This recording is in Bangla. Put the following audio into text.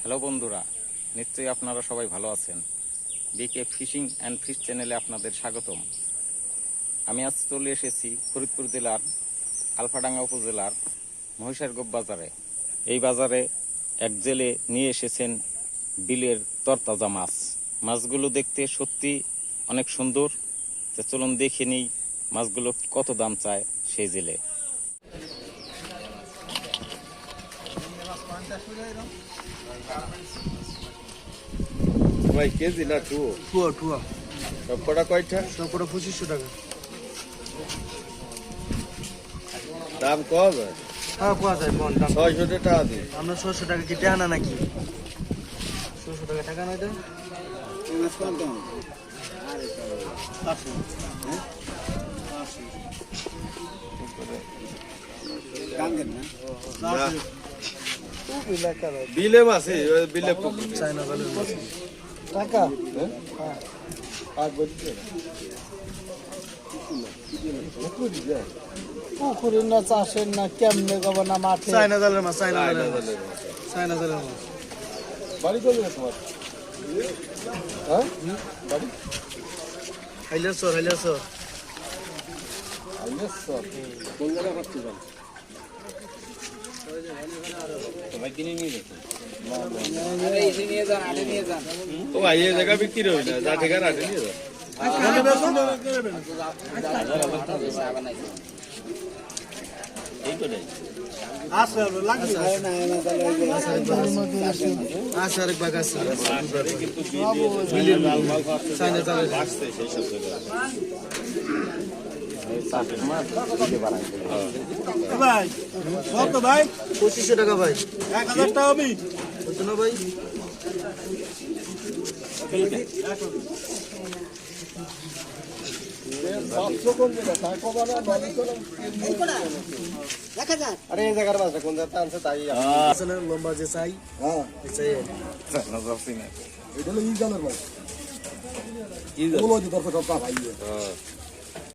হ্যালো বন্ধুরা, নিশ্চয়ই আপনারা সবাই ভালো আছেন। বিকে ফিশিং অ্যান্ড ফিশ চ্যানেলে আপনাদের স্বাগতম। আমি আজ চলে এসেছি ফরিদপুর জেলার আলফাডাঙ্গা উপজেলার মহিষারগোপ বাজারে। এই বাজারে এক জেলে নিয়ে এসেছেন বিলের তরতাজা মাছ। মাছগুলো দেখতে সত্যি অনেক সুন্দর। তো চলুন দেখে নিই মাছগুলো কত দাম চায় সেই জেলে। ভাই কেজি না টুয়ো টুয়া টুয়া সব কটা কয়টা সবকটা 2500 টাকা। দাম কম হ্যাঁ কোয়া যায় কোন দাম 600 টাকা দিই আমরা 600 টাকা কি টাকা না নাকি 600 টাকা টাকা নয় দেন বিলে মাছে বিলে পুকুর চাইনা ভালো টাকা আর বলতে পুকুরে না চাষের না কেমনে গব না মাঠে চাইনা জালের মাছ চাইনা জালের মাছ চাইনা জালের মাছ বাড়ি করবে তোমার হ্যাঁ বাড়ি হাইলাসর হাইলাসর আইনেশ্বর কোন জায়গায় পাচ্ছি জান সবাই কিনে নিয়ে গেছে। ও ভাই এই জায়গা বিক্রি হয় না যা ঠিকানা আছে নিয়ে যাও আছে আরেক বাগ আছে কিন্তু চাইনা জালের ভাই কত ভাই 2500 টাকা ভাই 1000 টাকা আমি কত না ভাই আরে এই জায়গার মাছ কোন জায়গা আনছে তাই আসলে লম্বা যে চাই হ্যাঁ চাই এটা হলো ই জালের মাছ ই জাল বলো যে তোর কথা ভাই